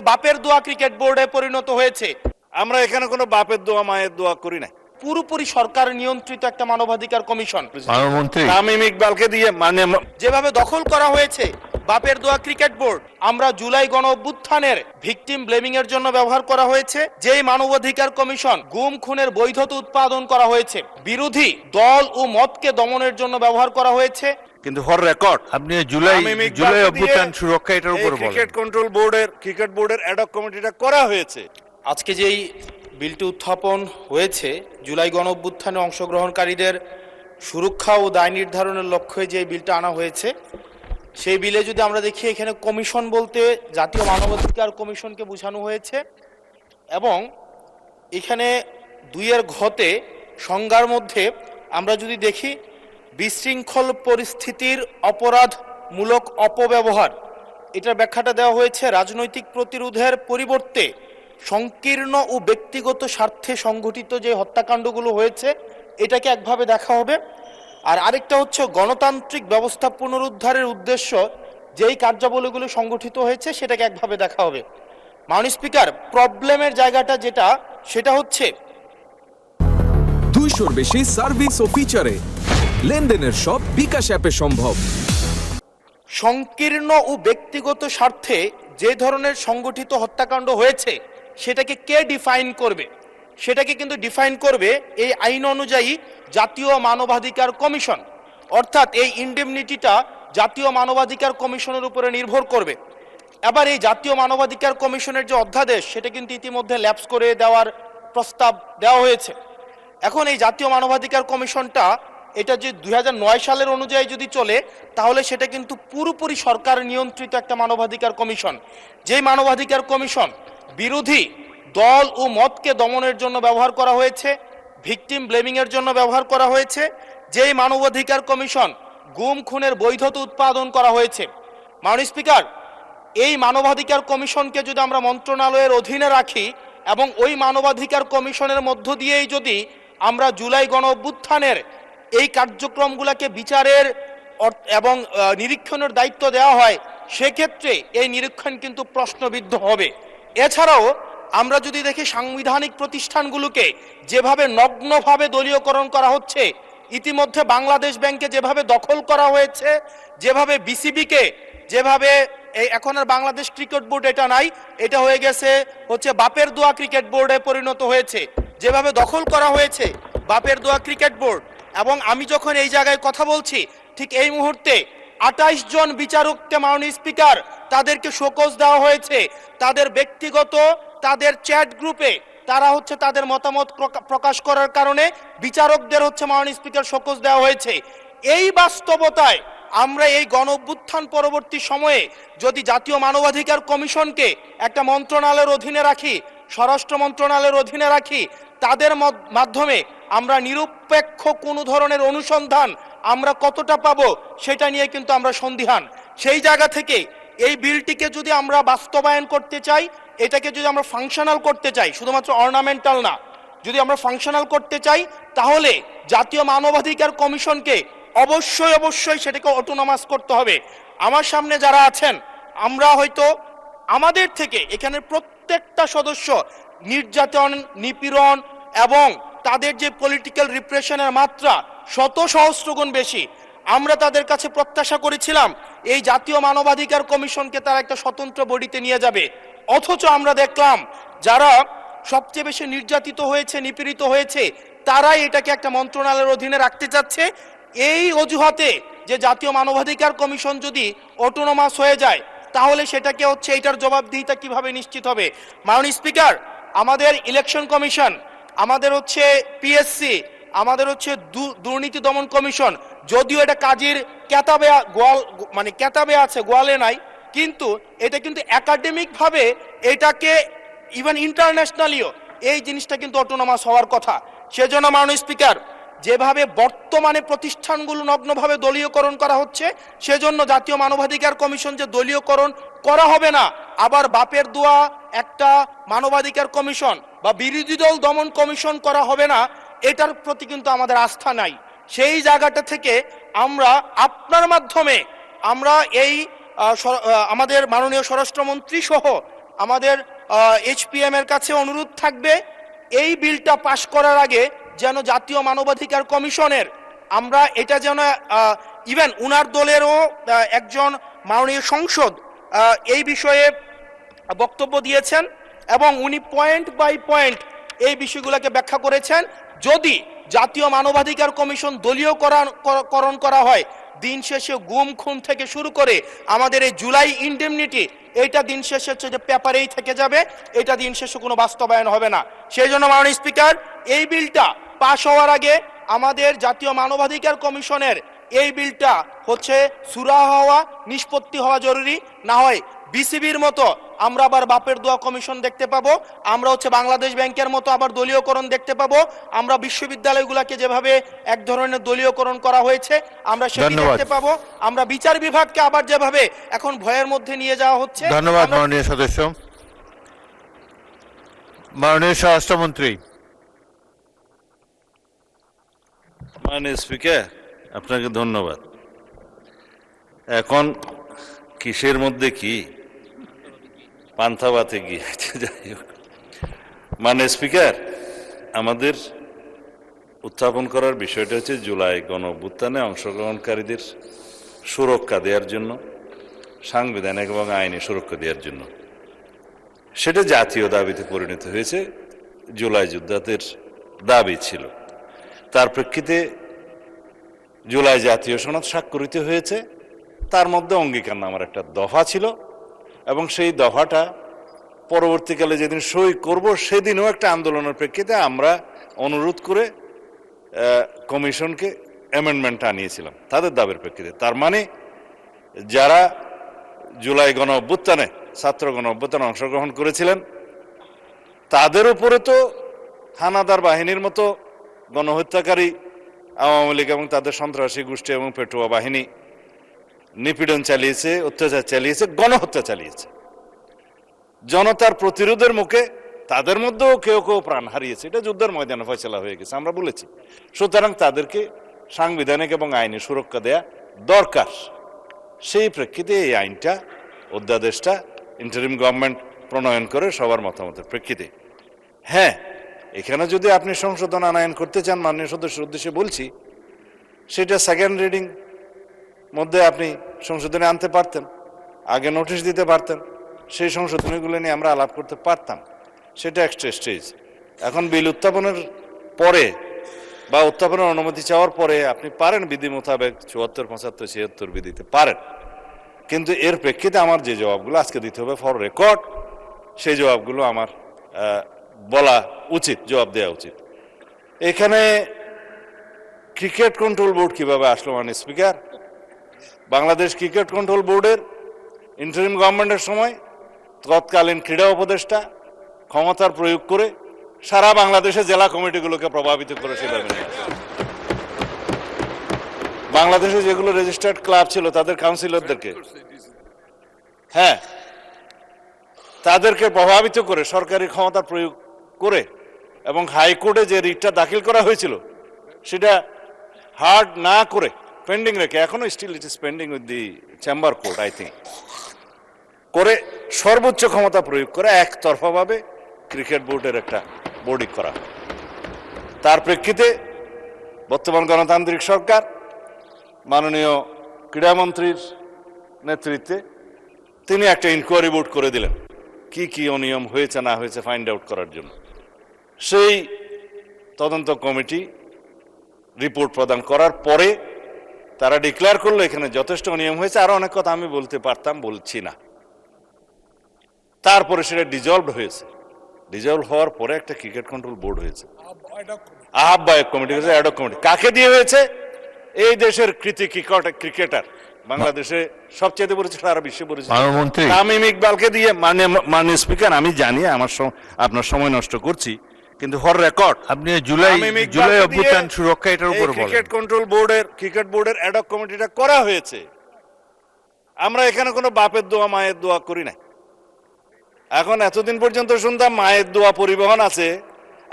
বাপের দোয়া ক্রিকেট বোর্ডে পরিণত হয়েছে। আমরা এখানে কোনো বাপের দোয়া মায়ের দোয়া করি না। পুরোপুরি সরকার নিয়ন্ত্রিত একটা মানবাধিকার কমিশন মাননীয় তামিম ইকবালকে দিয়ে মানে যেভাবে দখল করা হয়েছে বাপের দোয়া ক্রিকেট বোর্ড, আমরা জুলাই গণ অভ্যুত্থানের ভিকটিম ব্লেমিং এর জন্য ব্যবহার করা হয়েছে। যেই মানবাধিকার কমিশন গুম খুনের বৈধতা উৎপাদন করা হয়েছে, বিরোধী দল ও মতকে দমনের জন্য ব্যবহার করা হয়েছে। কিন্তু ফর রেকর্ড আপনি জুলাই অভ্যুত্থান সুরক্ষা এটার উপর বলেন। ক্রিকেট বোর্ডের অ্যাডহক কমিটিটা করা হয়েছে। আজকে যেই বিলটি উত্থাপন হয়েছে জুলাই গণ অভ্যুত্থানে অংশগ্রহণকারীদের সুরক্ষা ও দায় নির্ধারণের লক্ষ্যে যে বিলটা আনা হয়েছে, সেই বিলে যদি আমরা দেখি এখানে কমিশন বলতে জাতীয় মানবাধিকার কমিশনকে বোঝানো হয়েছে এবং এখানে 2 ঘতে সংজ্ঞার মধ্যে আমরা যদি দেখি বিশৃঙ্খল পরিস্থিতির অপরাধমূলক অপব্যবহার, এটার ব্যাখ্যাটা দেওয়া হয়েছে রাজনৈতিক প্রতিরোধের পরিবর্তে সংকীর্ণ ও ব্যক্তিগত স্বার্থে সংঘটিত যে হত্যাকাণ্ডগুলো হয়েছে এটাকে একভাবে দেখা হবে। আর আরেকটা হচ্ছে গণতান্ত্রিক ব্যবস্থা পুনরুদ্ধারের উদ্দেশ্য যেই কার্যাবলীগুলো সংগঠিত হয়েছে সেটাকে একভাবে দেখা হবে। মাননীয় স্পিকার, প্রবলেমের জায়গাটা যেটা সেটা হচ্ছে 200-র বেশি সার্ভিস ও ফিচারে লেনদেনের সব বিকাশ অ্যাপে সম্ভব। সংকীর্ণ ও ব্যক্তিগত স্বার্থে যে ধরনের সংগঠিত হত্যাকাণ্ড হয়েছে সেটাকে কে ডিফাইন করবে, সেটাকে কিন্তু ডিফাইন করবে এই আইন অনুযায়ী জাতীয় মানবাধিকার কমিশন। অর্থাৎ এই ইনডেমনিটিটা জাতীয় মানবাধিকার কমিশনের উপরে নির্ভর করবে। এবার এই জাতীয় মানবাধিকার কমিশনের যে অধ্যাদেশ সেটা কিন্তু ইতিমধ্যে ল্যাপস করে দেওয়ার প্রস্তাব দেওয়া হয়েছে। এখন এই জাতীয় মানবাধিকার কমিশনটা এটা যে 2009 সালের অনুযায়ী যদি চলে তাহলে সেটা কিন্তু পুরোপুরি সরকার নিয়ন্ত্রিত একটা মানবাধিকার কমিশন। যেই মানবাধিকার কমিশন বিরোধী দল ও মতকে দমনের জন্য ব্যবহার করা হয়েছে, ভিকটিম ব্লেমিং এর জন্য ব্যবহার করা হয়েছে। যেই মানবাধিকার কমিশন গুম খুনের বৈধতা উৎপাদন করা হয়েছে। মাননীয় স্পিকার, এই মানবাধিকার কমিশনকে যদি আমরা মন্ত্রণালয়ের অধীনে রাখি এবং ওই মানবাধিকার কমিশনের মধ্য দিয়েই যদি আমরা জুলাই গণ অভ্যুত্থানের এই কার্যক্রমগুলোকে বিচারের এবং নিরীক্ষণের দায়িত্ব দেওয়া হয়, সেক্ষেত্রে এই নিরীক্ষণ কিন্তু প্রশ্নবিদ্ধ হবে। এছাড়াও আমরা যদি দেখি সাংবিধানিক প্রতিষ্ঠানগুলোকে যেভাবে নগ্নভাবে দলীয়করণ করা হচ্ছে, ইতিমধ্যে বাংলাদেশ ব্যাংকে যেভাবে দখল করা হয়েছে, যেভাবে বিসিবিকে যেভাবে এখন আর বাংলাদেশ ক্রিকেট বোর্ড এটা নাই, এটা হয়ে গেছে হচ্ছে বাপের দোয়া ক্রিকেট বোর্ডে পরিণত হয়েছে, যেভাবে দখল করা হয়েছে বাপের দোয়া ক্রিকেট বোর্ড। এবং আমি যখন এই জায়গায় কথা বলছি ঠিক এই মুহূর্তে 28 জন বিচারককে মাননীয় স্পিকার তাদেরকে শোকজ দেওয়া হয়েছে। তাদের ব্যক্তিগত তাদের চ্যাট গ্রুপে তারা হচ্ছে তাদের মতামত প্রকাশ করার কারণে বিচারকদের হচ্ছে মাননীয় স্পিকার শোকজ দেওয়া হয়েছে। এই বাস্তবতায় আমরা এই গণ অভ্যুত্থান পরবর্তী সময়ে যদি জাতীয় মানবাধিকার কমিশনকে একটা মন্ত্রণালয়ের অধীনে রাখি, স্বরাষ্ট্র মন্ত্রণালয়ের অধীনে রাখি, তাদের মাধ্যমে আমরা নিরপেক্ষ কোনো ধরনের অনুসন্ধান আমরা কতটা পাবো সেটা নিয়ে কিন্তু আমরা সন্দিহান। সেই জায়গা থেকে এই বিলটিকে যদি আমরা বাস্তবায়ন করতে চাই, এটাকে যদি আমরা ফাংশনাল করতে চাই, শুধুমাত্র অর্নামেন্টাল না, যদি আমরা ফাংশনাল করতে চাই তাহলে জাতীয় মানবাধিকার কমিশনকে অবশ্যই সেটাকে অটোনমাস করতে হবে। আমার সামনে যারা আছেন আমরা হয়তো আমাদের থেকে এখানে প্রত্যেকটা সদস্য নির্যাতন, নিপীড়ন এবং তাদের যে পলিটিক্যাল রিপ্রেশনের মাত্রা শত সহস্র গুণ বেশি। আমরা তাদের কাছে প্রত্যাশা করেছিলাম এই জাতীয় মানবাধিকার কমিশনকে তারা একটা স্বতন্ত্র বডিতে নিয়ে যাবে, অথচ আমরা দেখলাম যারা সবচেয়ে বেশি নির্যাতিত হয়েছে, নিপীড়িত হয়েছে, তারাই এটাকে একটা মন্ত্রণালয়ের অধীনে রাখতে চাচ্ছে। এই অজুহাতে যে জাতীয় মানবাধিকার কমিশন যদি অটোনমাস হয়ে যায় তাহলে সেটাকে হচ্ছে এটার জবাবদিহিতা কিভাবে নিশ্চিত হবে। মাননীয় স্পিকার, আমাদের ইলেকশন কমিশন, আমাদের হচ্ছে পিএসসি, আমাদের হচ্ছে দুর্নীতি দমন কমিশন, যদিও এটা কাজের কেতাবে আছে, গোয়ালে নাই, কিন্তু এটা কিন্তু একাডেমিক ভাবে এটাকে ইভেন ইন্টারন্যাশনালিও এই জিনিসটা কিন্তু অটোনমাস হওয়ার কথা। সেজন্য মাননীয় স্পিকার, যেভাবে বর্তমানে প্রতিষ্ঠানগুলো নগ্নভাবে দলীয়করণ করা হচ্ছে, সেজন্য জাতীয় মানবাধিকার কমিশন যে দলীয়করণ করা হবে না, আবার বাপের দোয়া একটা মানবাধিকার কমিশন বা বিরোধী দল দমন কমিশন করা হবে না, এটার প্রতি কিন্তু আমাদের আস্থা নাই। সেই জায়গাটা থেকে আমরা আপনার মাধ্যমে আমরা এই আমাদের মাননীয় স্বরাষ্ট্রমন্ত্রী সহ আমাদের HPM এর কাছে অনুরোধ থাকবে, এই বিলটা পাশ করার আগে যেন জাতীয় মানবাধিকার কমিশনের আমরা এটা যেন ইভেন উনার দলেরও একজন মাননীয় সংসদ এই বিষয়ে বক্তব্য দিয়েছেন এবং উনি পয়েন্ট বাই পয়েন্ট এই বিষয়গুলোকে ব্যাখ্যা করেছেন। যদি জাতীয় মানবাধিকার কমিশন দলীয়করণ করা হয়, দিন শেষে গুম খুন থেকে শুরু করে আমাদের এই জুলাই ইনডেমনিটি, এইটা দিন শেষে হচ্ছে যে পেপারেই থেকে যাবে, এটা দিন শেষে কোনো বাস্তবায়ন হবে না। সেই জন্য মাননীয় স্পিকার, এই বিলটা পাশ হওয়ার আগে আমাদের জাতীয় মানবাধিকার কমিশনের এই বিলটা হচ্ছে সুরাহা হওয়া, নিষ্পত্তি হওয়া জরুরি। না হয় বিসিবির মতো আমরা আবার বাপের দোয়া কমিশন দেখতে পাবো, আমরা হচ্ছে বাংলাদেশ ব্যাংকের মতো আবার দলীয়করণ দেখতে পাবো, আমরা বিশ্ববিদ্যালয়গুলোকে যেভাবে এক ধরনের দলীয়করণ করা হয়েছে আমরা সেটি দেখতে পাবো, আমরা বিচার বিভাগকে আবার যেভাবে এখন ভয়ের মধ্যে নিয়ে যাওয়া হচ্ছে। ধন্যবাদ মাননীয় সদস্য। মাননীয় স্বরাষ্ট্রমন্ত্রী। মাননীয় স্পিকার, আপনাকে ধন্যবাদ। এখন কিসের মধ্যে কি পান্থাবাতে গিয়েছে, যাই হোক। মাননীয় স্পিকার, আমাদের উত্থাপন করার বিষয়টা হচ্ছে জুলাই গণ অভ্যুত্থানে অংশগ্রহণকারীদের সুরক্ষা দেওয়ার জন্য, সাংবিধানিক এবং আইনি সুরক্ষা দেওয়ার জন্য। সেটা জাতীয় দাবিতে পরিণত হয়েছে, জুলাই যোদ্ধাদের দাবি ছিল। তার প্রেক্ষিতে জুলাই জাতীয় সনদ স্বাক্ষরিত হয়েছে, তার মধ্যে অঙ্গীকারনামার একটা দফা ছিল এবং সেই দফাটা পরবর্তীকালে যেদিন সই করব সেদিনও একটা আন্দোলনের প্রেক্ষিতে আমরা অনুরোধ করে কমিশনকে অ্যামেন্ডমেন্ট আনিয়েছিলাম তাদের দাবির প্রেক্ষিতে। তার মানে যারা জুলাই গণ অভ্যুত্থানে, ছাত্র গণ অভ্যুত্থানে অংশগ্রহণ করেছিলেন তাদের উপরে তো হানাদার বাহিনীর মতো গণহত্যাকারী আওয়ামী লীগ এবং তাদের সন্ত্রাসী গোষ্ঠী এবং পেটুয়া বাহিনী নিপীড়ন চালিয়েছে, অত্যাচার চালিয়েছে, গণহত্যা চালিয়েছে। জনতার প্রতিরোধের মুখে তাদের মধ্যেও কেউ কেউ প্রাণ হারিয়েছে, এটা যুদ্ধের ময়দানে ফয়সালা হয়ে গেছে, আমরা বলেছি। সুতরাং তাদেরকে সাংবিধানিক এবং আইনি সুরক্ষা দেয়া দরকার। সেই প্রেক্ষিতে এই আইনটা, অধ্যাদেশটা ইন্টারিম গভর্নমেন্ট প্রণয়ন করে সবার মতামতের প্রেক্ষিতে। হ্যাঁ, এখানে যদি আপনি সংশোধন আনয়ন করতে চান, মাননীয় সদস্যের উদ্দেশ্যে বলছি, সেটা সেকেন্ড রিডিং মধ্যে আপনি সংশোধনী আনতে পারতেন, আগে নোটিশ দিতে পারতেন, সেই সংশোধনীগুলো নিয়ে আমরা আলাপ করতে পারতাম। সেটা এক্সট্রা স্টেজ। এখন বিল উত্থাপনের পরে বা উত্থাপনের অনুমতি চাওয়ার পরে আপনি পারেন বিধি মোতাবেক ৭৪, ৭৫, ৭৬ বিধিতে পারেন, কিন্তু এর প্রেক্ষিতে আমার যে জবাবগুলো আজকে দিতে হবে ফর রেকর্ড, সেই জবাবগুলো আমার বলা উচিত, জবাব দেওয়া উচিত। এখানে ক্রিকেট কন্ট্রোল বোর্ড কিভাবে আসলো মাননীয় স্পিকার? বাংলাদেশ ক্রিকেট কন্ট্রোল বোর্ডের ইন্টারিম গভর্নমেন্টের সময় তৎকালীন ক্রীড়া উপদেষ্টা ক্ষমতার প্রয়োগ করে সারা বাংলাদেশে জেলা কমিটিগুলোকে প্রভাবিত করে সেভাবে নিয়ে আসে। বাংলাদেশে যেগুলো রেজিস্টার্ড ক্লাব ছিল তাদের কাউন্সিলরদেরকে, হ্যাঁ, তাদেরকে প্রভাবিত করে সরকারি ক্ষমতা প্রয়োগ করে এবং হাইকোর্টে যে রিটটা দাখিল করা হয়েছিল সেটা হার্ড না করে পেন্ডিং রেখে, এখনো still it is pending with the chamber court I think, করে সর্বোচ্চ ক্ষমতা প্রয়োগ করে একতরফাভাবে ক্রিকেট বোর্ডের একটা বোর্ডিং করা। তার প্রেক্ষিতে বর্তমান গণতান্ত্রিক সরকার মাননীয় ক্রীড়ামন্ত্রীর নেতৃত্বে তিনি একটা ইনকোয়ারি বোর্ড করে দিলেন কি কি অনিয়ম হয়েছে না হয়েছে ফাইন্ড আউট করার জন্য। সেই তদন্ত কমিটি রিপোর্ট প্রদান করার পরে তারা ডিক্লেয়ার করলো এখানে যথেষ্ট অনিয়ম হয়েছে, আরো অনেক কথা আমি বলতে পারতাম, বলছি না। তারপরে সেটা ডিজলভ হয়েছে, ডিজলভ হওয়ার পরে একটা ক্রিকেট কন্ট্রোল বোর্ড হয়েছে, আহ্বায়ক কমিটি হয়েছে, অ্যাডক কমিটি। কাকে দিয়ে হয়েছে? এই দেশের কৃতি ক্রিকেটার, বাংলাদেশে সবচেয়ে পরিচিত, সারা বিশ্বে পরিচিত তামিম ইকবালকে দিয়ে। মাননীয় স্পিকার, আমি জানি আপনার সময় নষ্ট করছি, কিন্তু ফর রেকর্ড আপনি জুলাই অভ্যুত্থান সুরক্ষা এটার উপর বলেন। ক্রিকেট কন্ট্রোল বোর্ডের, ক্রিকেট বোর্ডের অ্যাডক কমিটিটা করা হয়েছে। আমরা এখানে কোনো বাপের দোয়া মায়ের দোয়া করি না। এখন এতদিন পর্যন্ত শুনতাম মায়ের দোয়া পরিবহন আছে,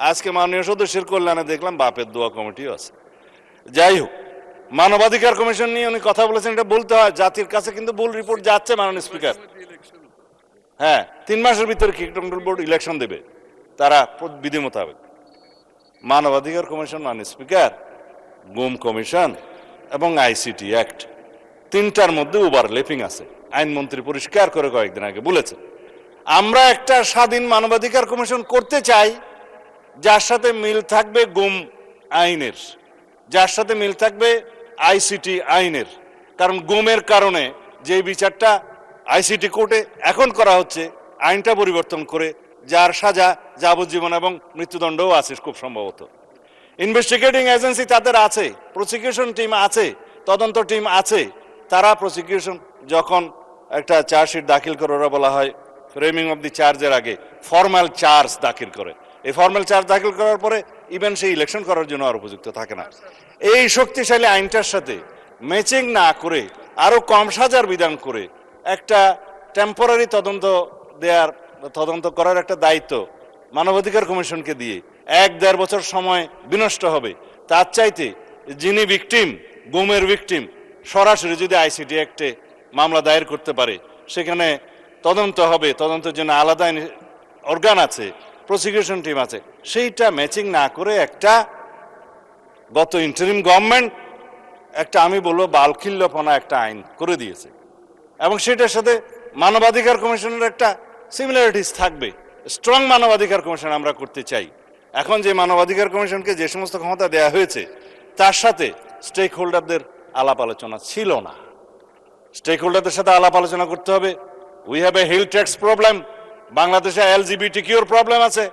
আজকে মাননীয় সদস্যের কল্যাণে দেখলাম বাপের দোয়া কমিটিও আছে। যাই হোক, মানবাধিকার কমিশন নিয়ে উনি কথা বলেছেন, এটা বলতে হয়, জাতির কাছে কিন্তু ভুল রিপোর্ট যাচ্ছে মাননীয় স্পিকার। হ্যাঁ 3 মাসের ভিতরে ক্রিকেট কন্ট্রোল বোর্ড ইলেকশন দেবে তারা বিধি মোতাবেক। মানবাধিকার কমিশন মানে স্পিকার, গুম কমিশন এবং আইসিটি অ্যাক্ট, তিনটার মধ্যে ওভারল্যাপিং আছে। আইনমন্ত্রী পরিষ্কার করে কয়েকদিন আগে বলেছে আমরা একটা স্বাধীন মানবাধিকার কমিশন করতে চাই যার সাথে মিল থাকবে গুম আইনের, যার সাথে মিল থাকবে আইসিটি আইনের। কারণ গুমের কারণে যে বিচারটা আইসিটি কোর্টে এখন করা হচ্ছে আইনটা পরিবর্তন করে, যার সাজা যাবজ্জীবন এবং মৃত্যুদণ্ডও আছে খুব সম্ভবত। ইনভেস্টিগেটিং এজেন্সি তাদের আছে, প্রসিকিউশন টিম আছে, তদন্ত টিম আছে। তারা প্রসিকিউশন যখন একটা চার্জশিট দাখিল করে, ওরা বলা হয় ফ্রেমিং অফ দি চার্জের আগে ফর্মাল চার্জ দাখিল করে। এই ফর্মাল চার্জ দাখিল করার পরে ইভেন সেই ইলেকশন করার জন্য আর উপযুক্ত থাকে না। এই শক্তিশালী আইনটার সাথে ম্যাচিং না করে আরো কম সাজার বিধান করে একটা টেম্পোরারি তদন্ত করার একটা দায়িত্ব মানবাধিকার কমিশনকে দিয়ে 1-1.5 বছর সময় বিনষ্ট হবে। তার চাইতে যিনি ভিকটিম, গুমের ভিকটিম, সরাসরি যদি আইসিটি অ্যাক্টে মামলা দায়ের করতে পারে, সেখানে তদন্ত হবে, তদন্তের জন্য আলাদা অর্গান আছে, প্রসিকিউশন টিম আছে, সেইটা ম্যাচিং না করে একটা গত ইন্টারিম গভর্নমেন্ট একটা আমি বলবো বালখিল্যপনা একটা আইন করে দিয়েছে এবং সেটার সাথে মানবাধিকার কমিশনের একটা সিমিলারিটিস থাকবে। স্ট্রং মানবাধিকার কমিশন আমরা করতে চাই। এখন যে মানবাধিকার কমিশনকে যে সমস্ত ক্ষমতা দেয়া হয়েছে তার সাথে স্টেক হোল্ডারদের আলাপ আলোচনা ছিল না। স্টেক হোল্ডারদের সাথে আলাপ আলোচনা করতে হবে। We have a hill tax problem, বাংলাদেশে এলজিবিটিকিউর প্রবলেম আছে।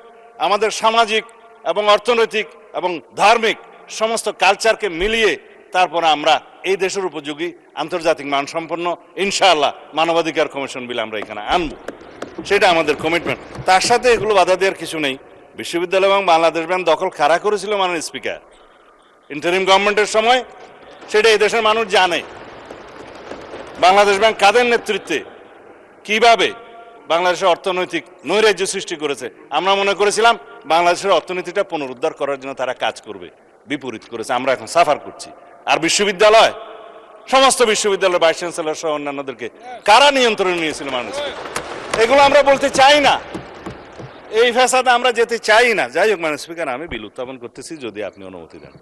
আমাদের সামাজিক এবং অর্থনৈতিক এবং ধার্মিক সমস্ত কালচারকে মিলিয়ে তারপরে আমরা এই দেশের উপযোগী আন্তর্জাতিক মানসম্পন্ন ইনশাআল্লাহ মানবাধিকার কমিশন বিল আমরা এখানে আনবো, সেটা আমাদের কমিটমেন্ট। তার সাথে এগুলো বাধা দেওয়ার কিছু নেই। বিশ্ববিদ্যালয় এবং বাংলাদেশ ব্যাংক দখল কারা করেছিল মাননীয় স্পিকার ইন্টারিম গভর্নমেন্টের সময়, সেটা এই দেশের মানুষ জানে। বাংলাদেশ ব্যাংক কাদের নেতৃত্বে কিভাবে বাংলাদেশের অর্থনৈতিক নৈরাজ্য সৃষ্টি করেছে। আমরা মনে করেছিলাম বাংলাদেশের অর্থনীতিটা পুনরুদ্ধার করার জন্য তারা কাজ করবে, বিপরীত করেছে। আমরা এখন সাফার করছি। আর বিশ্ববিদ্যালয়, সমস্ত বিশ্ববিদ্যালয়ের ভাইস চ্যান্সেলর সহ অন্যান্যদেরকে কারা নিয়ন্ত্রণে নিয়েছিল মানুষ, এগুলো আমরা বলতে চাই না। এই ফ্যাসাদে আমরা যেতে চাই না। যাই হোক, মানে স্পিকার, আমি বিল উত্থাপন করতেছি যদি আপনি অনুমতি দেন।